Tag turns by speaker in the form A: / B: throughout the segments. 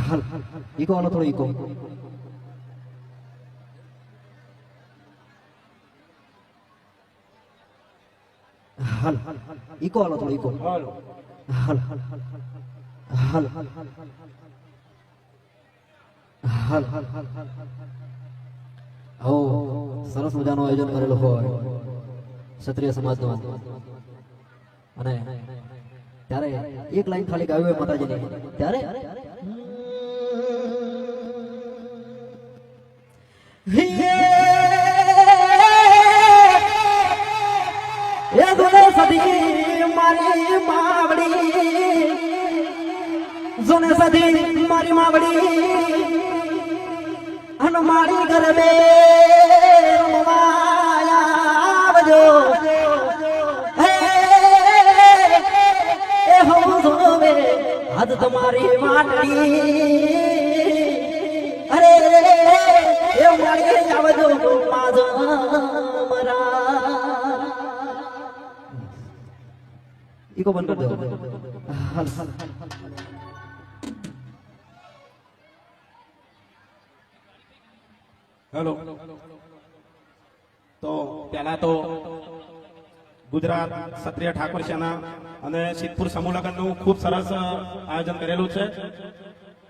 A: હાલ ઈકો વાળો થોડો ઈકો હાલ ઈકો વાળો થોડો ઈકો હાલ હાલ હાલ ઓ સરસ મજાનું આયોજન કરેલું હોય ક્ષત્રિય સમાજનું અને ત્યારે એક લાઈન ખાલી ગાવી હોય માતાજીની ત્યારે સદી મારી માવડી જોને સદી મારી માવડી અને મારી ગરબે આવજો એ હું જોવે આજ તમારી વાટડી અરે એ મારી આવજો મારા ઈકો બંધ કરી દો
B: હેલો તો પહેલા તો ગુજરાત ક્ષત્રિય ઠાકોર સેના અને સિદ્ધપુર સમૂહ લગ્નનું ખૂબ સરસ આયોજન કરેલું છે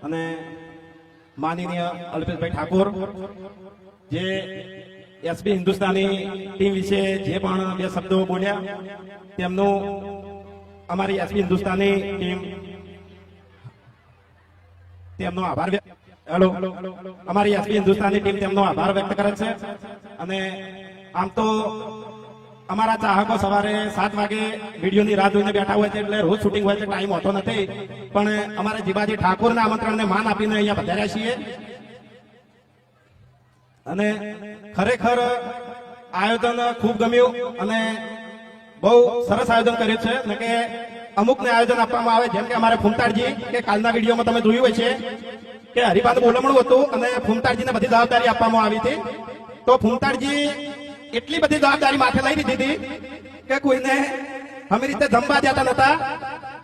B: અને માનનીય અલ્પેશભાઈ ઠાકોર જે એસબી હિન્દુસ્તાની ટીમ વિશે જે પણ બે શબ્દો બોલ્યા તેમનું અમારી એસબી હિન્દુસ્તાની ટીમ તેમનો આભાર હેલો અમારી એસબી હિન્દુસ્તાની ટીમ તેમનો આભાર વ્યક્ત કરે છે અને આમ તો અમારા ચાહકો સવારે 7 વાગે વિડીયોની રાહ જોઈને બેઠા હોય છે એટલે રોજ શૂટિંગ હોય છે ટાઈમ હોતો નથી પણ અમારે જીવાજી ઠાકોરના આમંત્રણને માન આપીને અહીંયા પધાર્યા છીએ અને ખરેખર આયોજન ખૂબ ગમ્યું અને બહુ સરસ આયોજન કર્યું છે અને કે અમુકને આયોજન આપવામાં આવે જેમ કે અમારે ફૂમતાડજી કે કાલના વિડીયોમાં તમે જોયું હોય છે કે હરિભાનું બોલમણું હતું અને ફૂમતાડજીને બધી જવાબદારી આપવામાં આવી હતી તો ફૂમતાડજી એટલી બધી જવાબદારી માથે લઈ લીધી હતી કે કોઈને અમે રીતે જમવા જતા નતા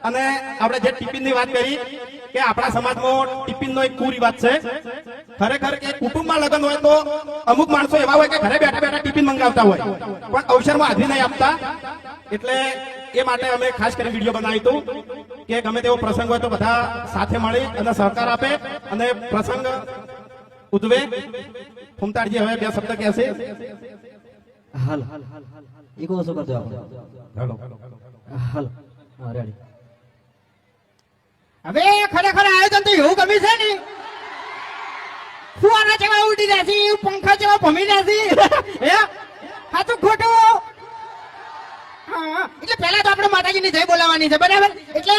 B: અને આપણે જે ટિફિનની વાત કરી કે આપણા સમાજમાં ટિફિનનો એક કુરિવાજ છે ખરેખર કે કુટુંબમાં લગ્ન હોય તો અમુક માણસો એવા હોય કે ઘરે બેઠા બેઠા ટિફિન મંગાવતા હોય પણ અવસરમાં હાજરી નહીં આપતા એટલે એ માટે અમે ખાસ કરીને વિડીયો બનાવ્યું હતું કે ગમે તેવો પ્રસંગ હોય તો બધા સાથે મળી અને સહકાર આપે અને પ્રસંગ ઉજવે ફૂમતાડજી હવે બે શબ્દ કહેશે
A: હાલ ઈકો ઓછો કરજો આપણે
B: હાલો
A: હાલ હા રેડી
C: હવે ખરેખર આયોજન તો એવું ગમ્યું છે ને ફુવારા જેવા ઉડી રહ્યા છે પંખા જેવા ભમી રહ્યા છે હે હા તો ખોટું હા એટલે પહેલા તો આપણે માતાજીની જય બોલાવવાની છે બરાબર એટલે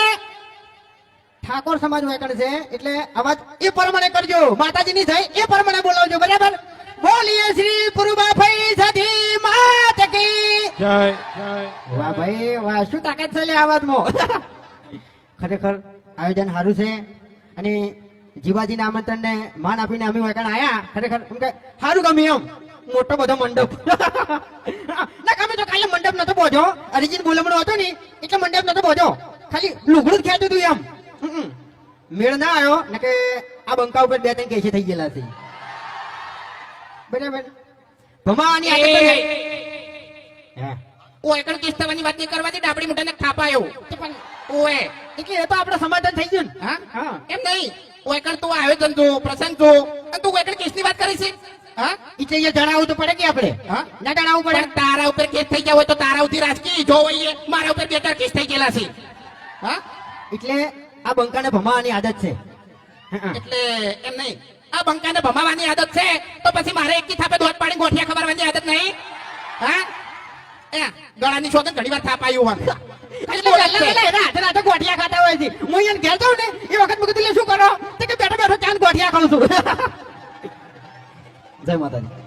C: ઠાકોર સમાજ વાયકણ છે એટલે અવાજ એ પ્રમાણે કરજો માતાજીની જય એ પ્રમાણે બોલાવજો બરાબર બોલીએ શ્રી પુરુબાભાઈ સધી માત કી
B: જય જય
C: વાહ ભાઈ વાહ શું તાકાત છે લે અવાજમાં ખરેખર આયોજન સારું છે અને જીવાજીના આમંત્રણને માન આપીને અમે વાયકણ આયા ખરેખર એમ કે સારું ગમ્યું એમ મોટો બધો મંડપ ના ગમે તો કાલે મંડપ નતો પહોંચ્યો અરિજીન બોલમણો હતો ને એટલે મંડપ નતો પહોંચ્યો ખાલી લુગડું જ ખેંચ્યું હતું એમ મેળ ના આવ્યો ને કે આ બંકા ઉપર 2-3 કેસે થઈ ગયેલા છે બરાબર ભમાવાની આદત છે હે
D: ઓ એકણ કિસ્સાવાની વાત નહીં કરવાથી ડાબડી મોઢાને થાપાયો પણ ઓએ
C: એટલે એ તો આપણે સમાધાન થઈ ગયું ને
D: હા
C: હા
D: એમ નહીં ઓ એકણ તું આયોજન જો પ્રસંગ જો અને તું એકણ કેસની વાત કરી છે હા
C: એટલે એ જણાવવું તો પડે કે આપણે
D: હા
C: ના જણાવવું પડે
D: પણ તારા ઉપર કેસ થઈ ગયા હોય તો તારા ઉધી રાજકી જો હોય મારા ઉપર 2-4 કેસ થઈ ગયેલા છે હા
C: એટલે આ બંકાને ભમાવાની આદત છે
D: એટલે એમ નહીં આ બંકાને ભમાવાની આદત છે તો પછી મારે એકી થાપે દોત પાડી ગોઠિયા ખબરવાની આદત નહીં હા એ ગળાની શોધન ઘણી વાર થાપ આવ્યું હોય
C: રાતે ગોઠિયા ખાતા હોય છે હું એને ઘેર જાઉં ને એ વખત મુકતી શું કરો કે બેઠો બેઠો ચાંદ ગોઠિયા ખાઉં છું
A: જય માતાજી